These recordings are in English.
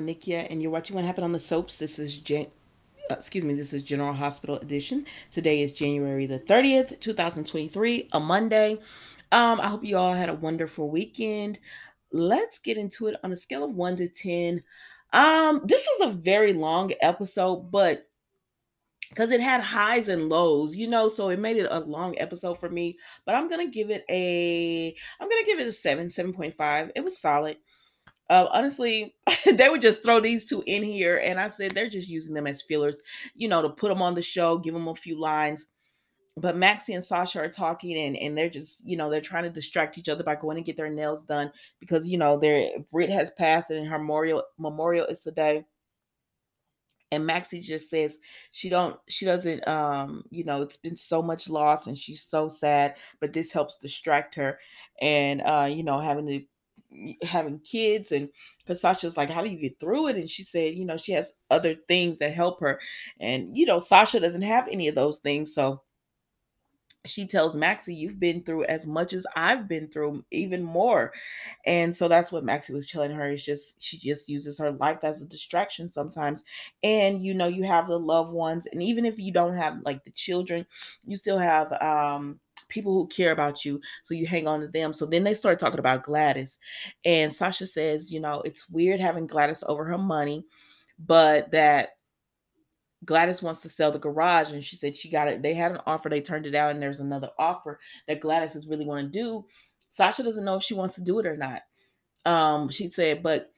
Nikia, and you're watching What Happened on the Soaps. This is General Hospital Edition. Today is January the 30th, 2023, a Monday. I hope you all had a wonderful weekend. Let's get into it on a scale of 1 to 10. This was a very long episode, but because it had highs and lows, so it made it a long episode for me. But I'm gonna give it a 7.5. It was solid. Honestly, they would just throw these two in here, and I said they're just using them as fillers, to put them on the show, give them a few lines. But Maxie and Sasha are talking, and they're just, they're trying to distract each other by going to get their nails done because their Brit has passed and her memorial is today. And Maxie just says she doesn't it's been so much loss and she's so sad, but this helps distract her. And having kids, and because Sasha's like, how do you get through it? And she said, she has other things that help her. And Sasha doesn't have any of those things. So she tells Maxie, you've been through as much as I've been through, even more. And so that's what Maxie was telling her. It's just, she just uses her life as a distraction sometimes. And, you have the loved ones. And even if you don't have like the children, you still have, people who care about you. So you hang on to them. So then they start talking about Gladys. And Sasha says, it's weird having Gladys over her money, but that Gladys wants to sell the garage, and she said she got it. They had an offer, they turned it down, and there's another offer that Gladys is really want to do. Sasha doesn't know if she wants to do it or not. She said, but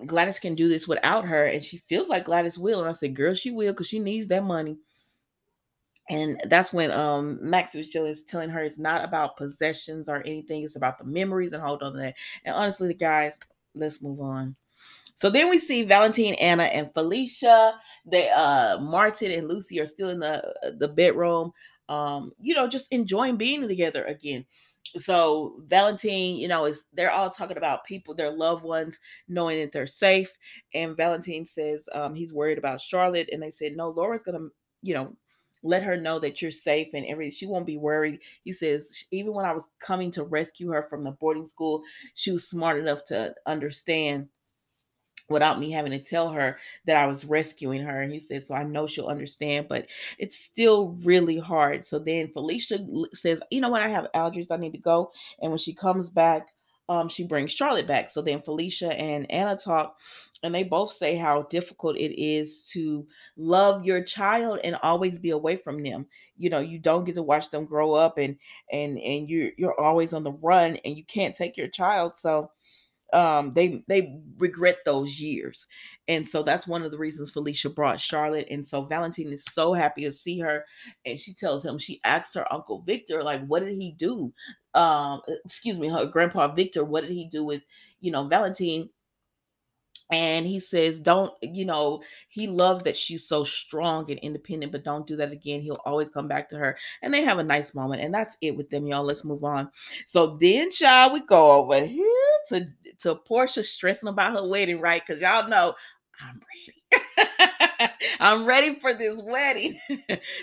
Gladys can do this without her, and she feels like Gladys will. And I said, girl, she will, because she needs that money. And that's when Max was telling her it's not about possessions or anything. It's about the memories, and hold on to that. And honestly, the guys, let's move on. So then we see Valentine, Anna, and Felicia. They Martin and Lucy are still in the bedroom, just enjoying being together again. So Valentine, they're all talking about people, their loved ones, knowing that they're safe. And Valentine says he's worried about Charlotte, and they said, no, Laura's gonna, let her know that you're safe and everything. She won't be worried. He says, even when I was coming to rescue her from the boarding school, she was smart enough to understand without me having to tell her that I was rescuing her. And he said, so I know she'll understand, but it's still really hard. So then Felicia says, you know what? I have allergies. I need to go. And when she comes back, she brings Charlotte back. So then Felicia and Anna talk, and they both say how difficult it is to love your child and always be away from them. You don't get to watch them grow up, and you're always on the run, and you can't take your child. So they regret those years. And so that's one of the reasons Felicia brought Charlotte. And so Valentine is so happy to see her, and she tells him, she asked her uncle Victor, like, what did he do, her grandpa Victor, what did he do with Valentine? And he says, don't, he loves that she's so strong and independent, but don't do that again. He'll always come back to her. And they have a nice moment. And that's it with them, y'all. Let's move on. So then, child, we go over here to Porsha stressing about her wedding, right? Because y'all know I'm ready. I'm ready for this wedding.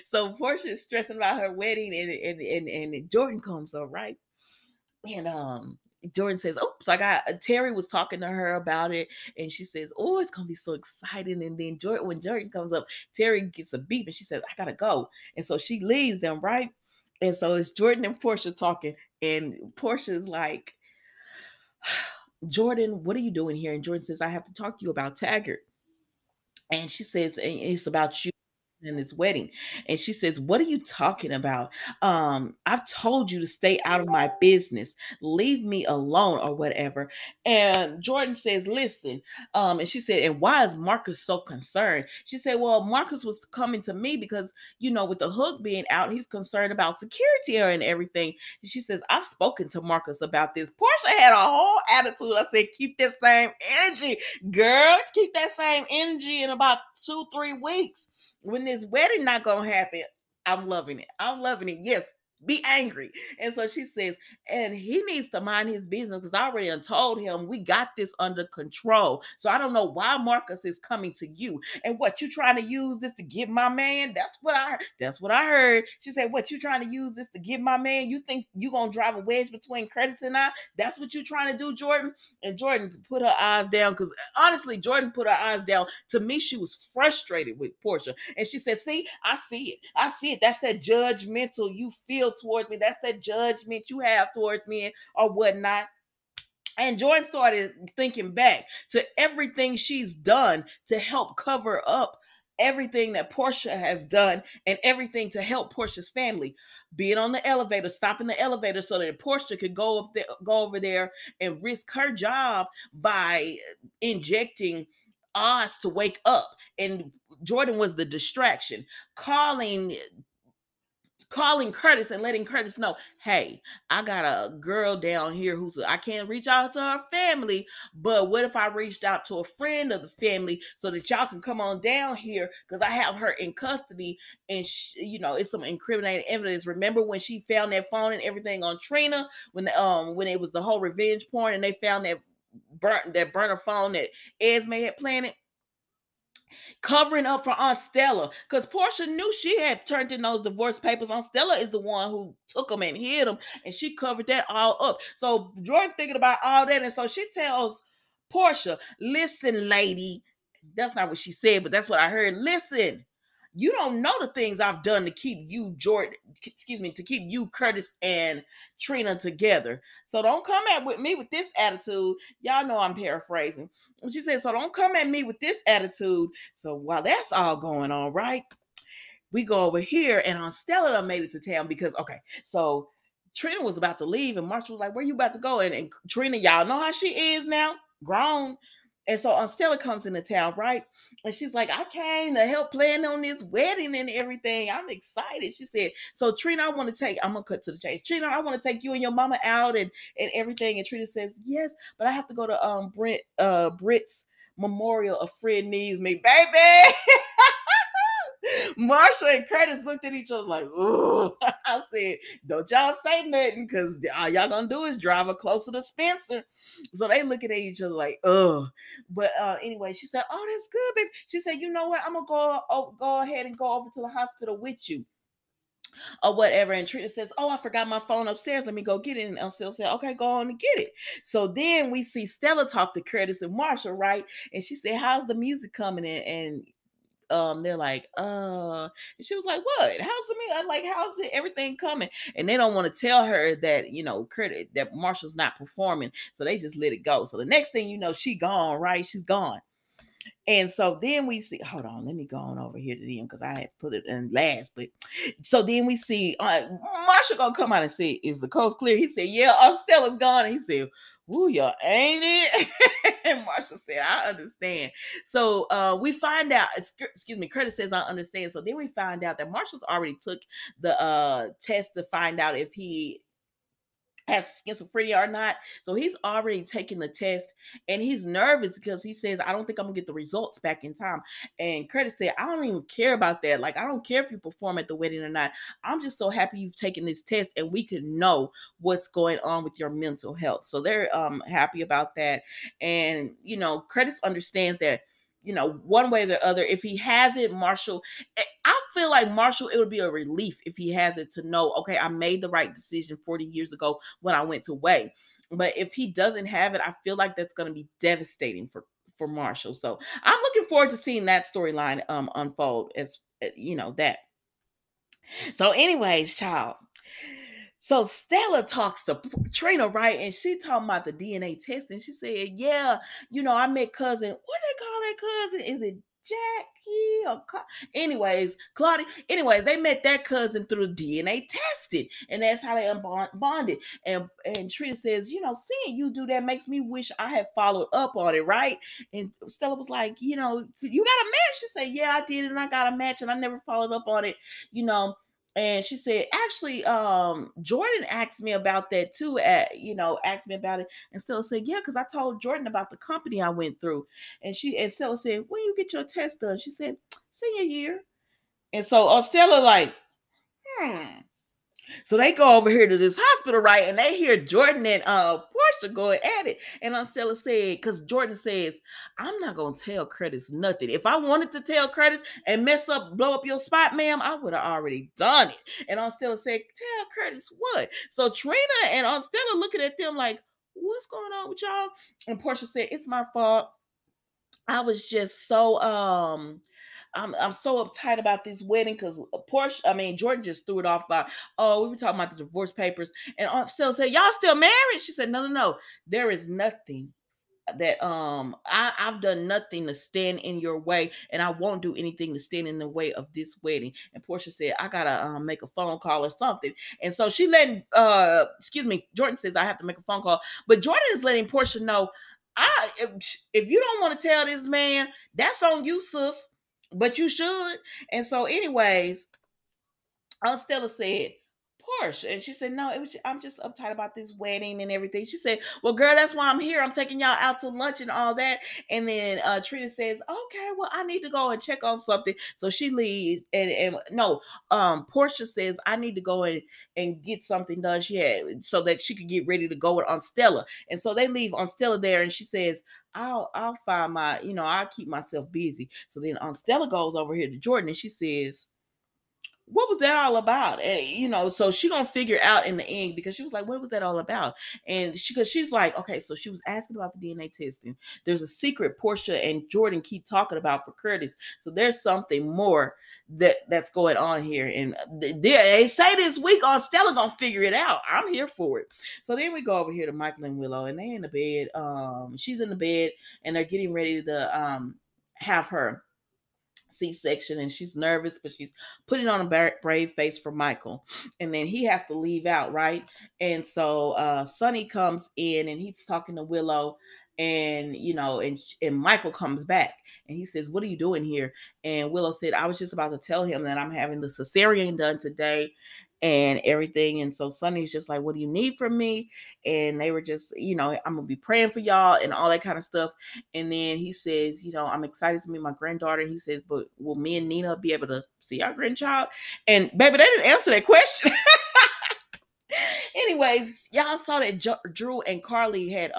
So Porsha is stressing about her wedding, and Jordan comes up, right? And Jordan says, oh, so I got Terry was talking to her about it, and she says, oh, it's gonna be so exciting. And then when Jordan comes up, Terry gets a beep, and she says, I gotta go. And so she leaves them, right? And so it's Jordan and Porsha talking, and Porsha is like, Jordan, what are you doing here? And Jordan says, I have to talk to you about Taggart. And she says, and it's about you in this wedding. And she says, what are you talking about? I've told you to stay out of my business, leave me alone, or whatever. And Jordan says, listen, and she said, and why is Marcus so concerned? She said, well, Marcus was coming to me because with the hook being out, he's concerned about security and everything. And she says, I've spoken to Marcus about this. Porsha had a whole attitude. I said, keep that same energy, girl. Keep that same energy in about 2-3 weeks when this wedding not gonna happen. I'm loving it. Yes, be angry. And so she says, and he needs to mind his business because I already told him we got this under control. So I don't know why Marcus is coming to you. And what, you trying to use this to get my man? That's what I heard. She said, what, you trying to use this to get my man? You think you gonna drive a wedge between Curtis and I? That's what you trying to do, Jordan? And Jordan put her eyes down, because honestly, Jordan put her eyes down. To me, she was frustrated with Porsha. And she said, see, I see it. I see it. That's that judgmental you feel towards me. That's that judgment you have towards me or whatnot. And Jordan started thinking back to everything she's done to help cover up everything that Porsha has done and everything to help Porsha's family. Being on the elevator, stopping the elevator so that Porsha could go over there and risk her job by injecting Oz to wake up. And Jordan was the distraction, calling Curtis and letting Curtis know, hey, I got a girl down here I can't reach out to her family, but what if I reached out to a friend of the family so that y'all can come on down here, because I have her in custody, and it's some incriminating evidence. Remember when she found that phone and everything on Trina, when it was the whole revenge porn, and they found that burner phone that Esme had planted? Covering up for Aunt Stella, because Porsha knew she had turned in those divorce papers. Aunt Stella is the one who took them and hid them, and she covered that all up. So Jordan thinking about all that, and so she tells Porsha, listen, lady, that's not what she said, but that's what I heard. Listen, you don't know the things I've done to keep you, to keep you, Curtis, and Trina together. So don't come at me with this attitude. Y'all know I'm paraphrasing. She said, so don't come at me with this attitude. So while that's all going on, right, we go over here, and Aunt Stella made it to town because, okay, so Trina was about to leave, and Marsha was like, where you about to go? And Trina, y'all know how she is now, grown. And so Aunt Stella comes into town, right? And she's like, I came to help plan on this wedding and everything. I'm excited. She said, so Trina, I'm going to cut to the chase. Trina, I want to take you and your mama out and everything. And Trina says, yes, but I have to go to Britt's memorial. A friend needs me, baby. Marsha and Curtis looked at each other like, ooh. I said, don't y'all say nothing, because all y'all gonna do is drive her closer to Spencer. So they looking at each other like, ugh. But anyway, she said, oh, that's good, baby. She said, you know what? I'm gonna go ahead and go over to the hospital with you, or whatever. And Trina says, oh, I forgot my phone upstairs. Let me go get it. And Stella said, okay, go on and get it. So then we see Stella talk to Curtis and Marsha, right? And she said, how's the music coming in? And they're like, and she was like, what? How's the music? Like, how's it, everything coming? And they don't want to tell her that, Curtis, that Marsha's not performing. So they just let it go. So the next thing you know, she gone, right? She's gone. And so then we see, hold on, let me go on over here to them because I had put it in last. But so then we see Marsha gonna come out and say, is the coast clear? He said, yeah, Stella's gone. And he said, ooh, y'all, ain't it? And Marsha said, I understand. So we find out, Curtis says, I understand. So then we find out that Marsha's already took the test to find out if he has schizophrenia or not. So he's already taken the test, and he's nervous because he says, I don't think I'm gonna get the results back in time. And Curtis said, I don't even care about that. Like, I don't care if you perform at the wedding or not. I'm just so happy you've taken this test and we can know what's going on with your mental health. So they're happy about that. And Curtis understands that, one way or the other, if he has it, Marshall, I feel like Marshall, it would be a relief if he has it, to know, okay, I made the right decision 40 years ago when I went away. But if he doesn't have it, I feel like that's going to be devastating for Marshall. So I'm looking forward to seeing that storyline unfold, as that. So anyways, child. So Stella talks to Trina, right? And she talking about the DNA test. And she said, yeah, I met cousin. What they call that cousin? Is it Jackie or anyways, Claudia? Anyways, they met that cousin through DNA testing. And that's how they bonded. And Trina says, seeing you do that makes me wish I had followed up on it, right? And Stella was like, you got a match? She said, yeah, I did. And I got a match and I never followed up on it, And she said, actually, Jordan asked me about that too. Asked me about it. And Stella said, yeah, because I told Jordan about the company I went through. And Stella said, when you get your test done? She said, senior year. And so Stella like, So they go over here to this hospital, right? And they hear Jordan and Porsha going at it. And Stella said, because Jordan says, I'm not gonna tell Curtis nothing. If I wanted to tell Curtis and blow up your spot, ma'am, I would have already done it. And Stella said, tell Curtis what? So Trina and Stella looking at them like, what's going on with y'all? And Porsha said, it's my fault. I was just so I'm so uptight about this wedding because Jordan just threw it off by, oh, we were talking about the divorce papers, and Aunt Stella said, y'all still married? She said, no, there is nothing that I've done nothing to stand in your way, and I won't do anything to stand in the way of this wedding. And Porsha said, I gotta make a phone call or something. And so she letting Jordan says I have to make a phone call, but Jordan is letting Porsha know, if you don't want to tell this man, that's on you, sis, but you should. And so anyways, Aunt Stella said, Porsche. And she said, no, I'm just uptight about this wedding and everything. She said, well, girl, that's why I'm here. I'm taking y'all out to lunch and all that. And then Trina says, okay, well, I need to go and check on something. So she leaves. And no, Porsche says, I need to go and get something done. She had so that she could get ready to go with Aunt Stella. And so they leave Aunt Stella there, and she says, I'll find I'll keep myself busy. So then Aunt Stella goes over here to Jordan, and she says, what was that all about? And so she gonna figure out in the end, because she was like, what was that all about? And she's like, okay, so she was asking about the DNA testing. There's a secret Porsha and Jordan keep talking about for Curtis. So there's something more that's going on here. And they say this week on Stella gonna figure it out. I'm here for it. So then we go over here to Michael and Willow, and they in the bed. She's in the bed, and they're getting ready to have her C-section, and she's nervous, but she's putting on a brave face for Michael. And then he has to leave out, right? And so Sonny comes in, and he's talking to Willow, and and Michael comes back, and he says, what are you doing here? And Willow said, I was just about to tell him that I'm having the cesarean done today and everything. And so Sonny's just like, what do you need from me? And they were just, I'm gonna be praying for y'all and all that kind of stuff. And then he says, I'm excited to meet my granddaughter. And he says, but will me and Nina be able to see our grandchild? And baby, they didn't answer that question. Anyways, y'all saw that Drew and Carly had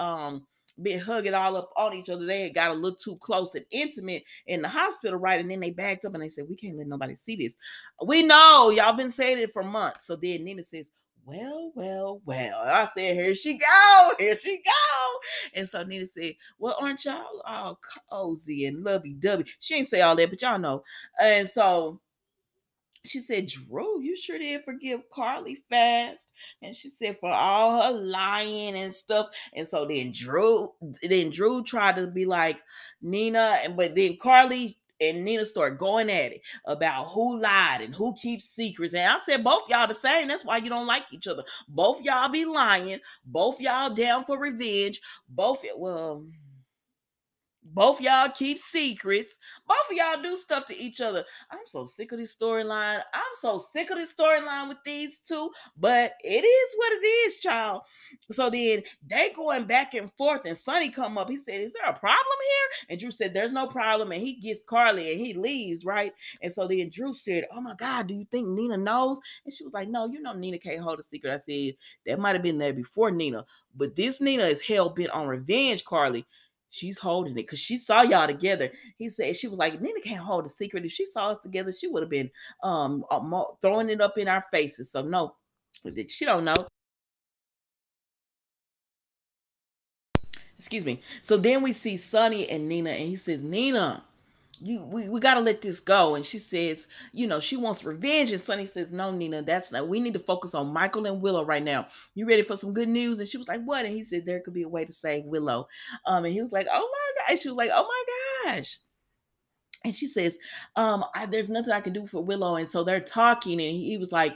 been hugging all up on each other. They had got a little too close and intimate in the hospital, right? And then they backed up and they said, we can't let nobody see this. We know y'all been saying it for months. So then Nina says, well. I said, here she go. And so Nina said, well, aren't y'all all cozy and lovey-dovey? She ain't say all that, but y'all know. And so she said, Drew, you sure did forgive Carly fast. And she said, for all her lying and stuff. And so then Drew tried to be like Nina, but then Carly and Nina started going at it about who lied and who keeps secrets. And I said, both y'all the same. That's why you don't like each other. Both y'all be lying. Both y'all down for revenge. Both y'all keep secrets. Both of y'all do stuff to each other. I'm so sick of this storyline. With these two, but it is what it is, child. So then they going back and forth, and Sonny come up. He said, is there a problem here? And Drew said, there's no problem. And he gets Carly and he leaves, right? And so then Drew said, oh my God, do you think Nina knows? And she was like, no, Nina can't hold a secret. I said, that might have been there before Nina, but this Nina is hell bent on revenge, Carly. She's holding it because she saw y'all together. He said, she was like, Nina can't hold a secret. If she saw us together, she would have been throwing it up in our faces. So no, she don't know. Excuse me. So then we see Sonny and Nina, and he says, Nina, we got to let this go. And she says, she wants revenge. And Sonny says, no, Nina, that's not, we need to focus on Michael and Willow right now. You ready for some good news? And she was like, what? And he said, there could be a way to save Willow. And he was like, oh my gosh. She was like, oh my gosh. And she says, there's nothing I can do for Willow. And so they're talking, and he was like,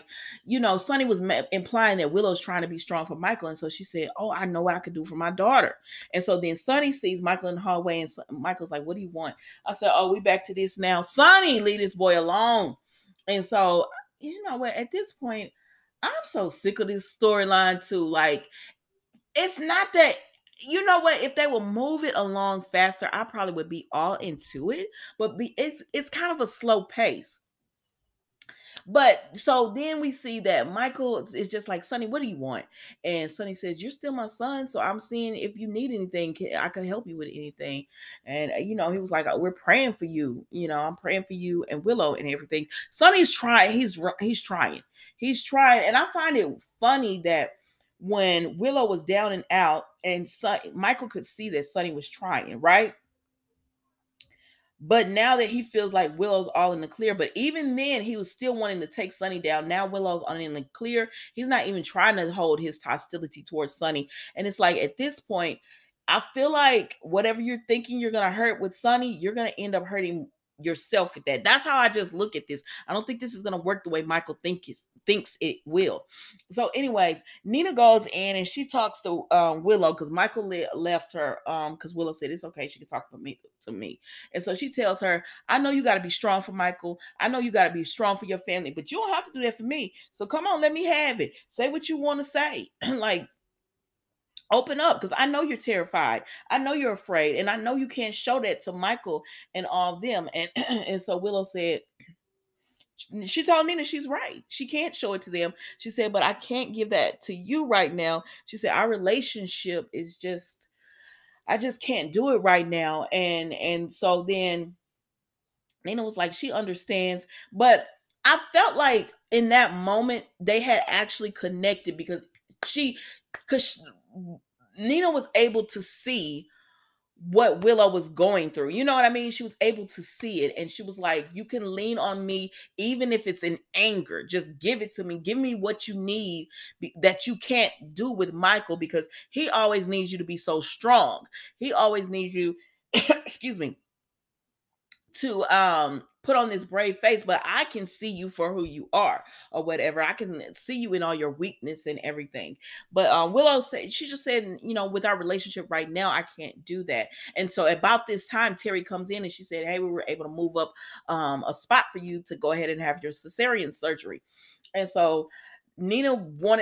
Sonny was implying that Willow's trying to be strong for Michael. And so she said, oh, I know what I could do for my daughter. And so then Sonny sees Michael in the hallway, and Michael's like, what do you want? I said, oh, we back to this now. Sonny, leave this boy alone. And so, what, at this point, I'm so sick of this storyline too. Like, it's not that, if they will move it along faster, I probably would be all into it. But it's kind of a slow pace. But so then we see that Michael is just like, Sonny, what do you want? And Sonny says, you're still my son, so I'm seeing if you need anything, I can help you with anything. And he was like, we're praying for you. I'm praying for you and Willow and everything. Sonny's trying. He's trying. He's trying. And I find it funny that when Willow was down and out, and Michael could see that Sonny was trying, right? But now that he feels like Willow's all in the clear, but even then he was still wanting to take Sonny down. Now Willow's all in the clear. He's not even trying to hold his hostility towards Sonny. And it's like at this point, I feel like whatever you're thinking you're gonna hurt with Sonny, you're gonna end up hurting yourself with that. That's how I just look at this. I don't think this is gonna work the way Michael thinks it will. So, anyways, Nina goes in and she talks to Willow because Michael left her because Willow said it's okay, she can talk to me. And so she tells her, I know you got to be strong for Michael. I know you got to be strong for your family, but you don't have to do that for me. So come on, let me have it. Say what you want to say. Like, open up, because I know you're terrified. I know you're afraid. And I know you can't show that to Michael and all of them. And, and so Willow said, she told Nina she's right. She can't show it to them. She said, but I can't give that to you right now. She said, our relationship is just, I just can't do it right now. And so then Nina was like, she understands. But I felt like in that moment they had actually connected because Nina was able to see what Willow was going through. You know what I mean? She was able to see it. And she was like, you can lean on me, even if it's in anger. Just give it to me. Give me what you need that you can't do with Michael, because he always needs you to be so strong. He always needs you, excuse me, to put on this brave face, but I can see you for who you are or whatever. I can see you in all your weakness and everything. But Willow said, she just said, with our relationship right now, I can't do that. And so about this time, Terry comes in and she said, hey, we were able to move up a spot for you to go ahead and have your cesarean surgery. And so Nina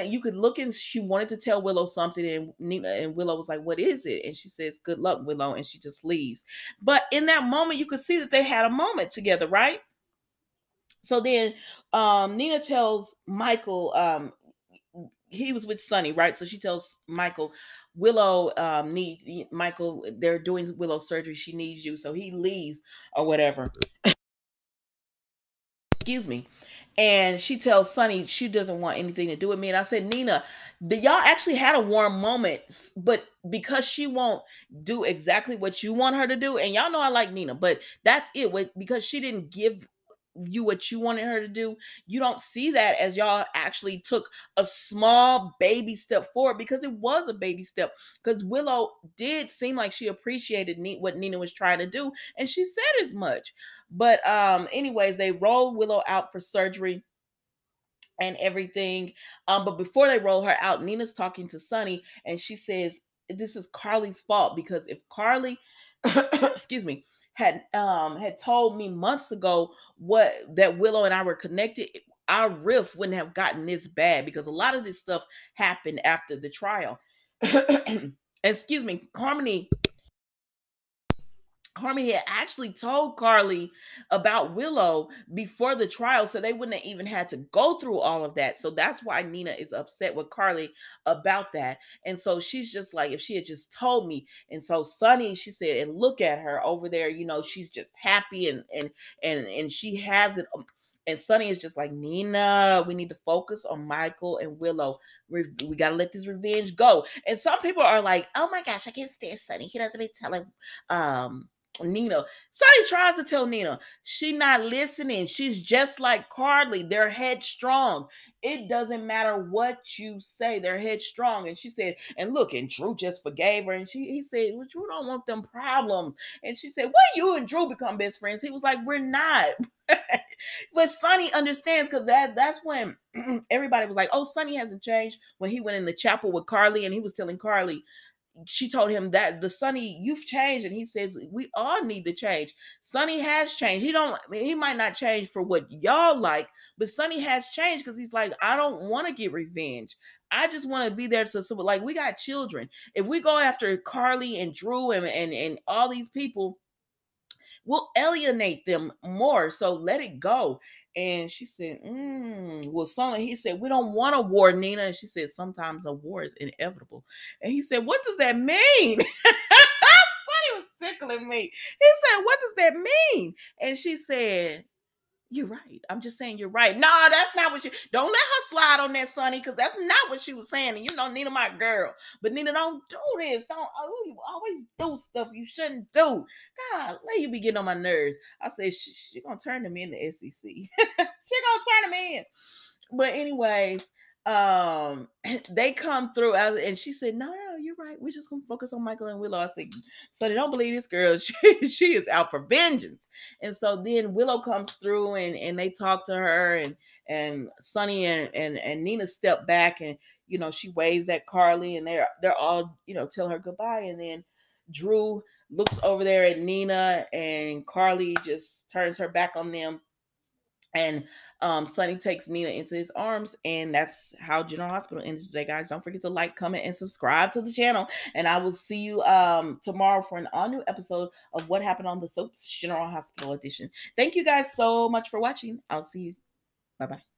you could look, and she wanted to tell Willow something, and Willow was like, what is it? And she says, good luck, Willow. And she just leaves. But in that moment, you could see that they had a moment together, right? So then Nina tells Michael, he was with Sonny, right? So she tells Michael, Willow Michael, they're doing Willow surgery. She needs you. So he leaves or whatever. Excuse me. And she tells Sonny she doesn't want anything to do with me. And I said, Nina, y'all actually had a warm moment, but because she won't do exactly what you want her to do, and y'all know I like Nina, but that's it. Because she didn't give you what you wanted her to do, you don't see that as y'all actually took a small baby step forward, because it was a baby step, because Willow did seem like she appreciated what Nina was trying to do, and she said as much. But anyways, they roll Willow out for surgery and everything. But before they roll her out, Nina's talking to Sonny, and she says, this is Carly's fault, because if Carly excuse me, had told me months ago that Willow and I were connected, our rift wouldn't have gotten this bad, because a lot of this stuff happened after the trial. Excuse me, Harmony had actually told Carly about Willow before the trial, so they wouldn't have even had to go through all of that. So that's why Nina is upset with Carly about that. And so she's just like, if she had just told me. And so Sonny, she said, and look at her over there, she's just happy and she has it. And Sonny is just like, Nina, we need to focus on Michael and Willow. We got to let this revenge go. And some people are like, oh my gosh, I can't stand Sonny. He doesn't be telling Nina. Sonny tries to tell Nina. She not listening. She's just like Carly. They're headstrong. It doesn't matter what you say. They're headstrong. And she said, and look, and Drew just forgave her. And he said, well, Drew don't want them problems. And she said, when you and Drew become best friends? He was like, we're not. But Sonny understands, because that's when everybody was like, oh, Sonny hasn't changed. When he went in the chapel with Carly and he was telling Carly, she told him that the Sonny, you've changed. And he says, we all need to change. Sonny has changed. He might not change for what y'all like, but Sonny has changed, because he's like, I don't want to get revenge. I just want to be there to support. Like, we got children. If we go after Carly and Drew and all these people, will alienate them more. So let it go. And she said, well, Sonny, he said, we don't want a war, Nina. And she said, sometimes a war is inevitable. And he said, what does that mean? Sonny was tickling me. He said, what does that mean? And she said, you're right. I'm just saying you're right. No, that's not what don't let her slide on that, Sonny, because that's not what she was saying. And you know, Nina, my girl. But Nina, don't do this. You always do stuff you shouldn't do. God, let you be getting on my nerves. I said, she gonna turn them in the SEC. She gonna turn them in. But anyways, they come through and she said, no, you're right. We're just gonna focus on Michael and Willow. I said, so they don't believe this girl. She is out for vengeance. And so then Willow comes through and they talk to her, and Sonny and Nina step back, and she waves at Carly, and they're all tell her goodbye. And then Drew looks over there at Nina, and Carly just turns her back on them. And Sonny takes Nina into his arms, and that's how General Hospital ended today, guys. Don't forget to like, comment, and subscribe to the channel. And I will see you tomorrow for an all-new episode of What Happened on the Soaps General Hospital edition. Thank you guys so much for watching. I'll see you. Bye-bye.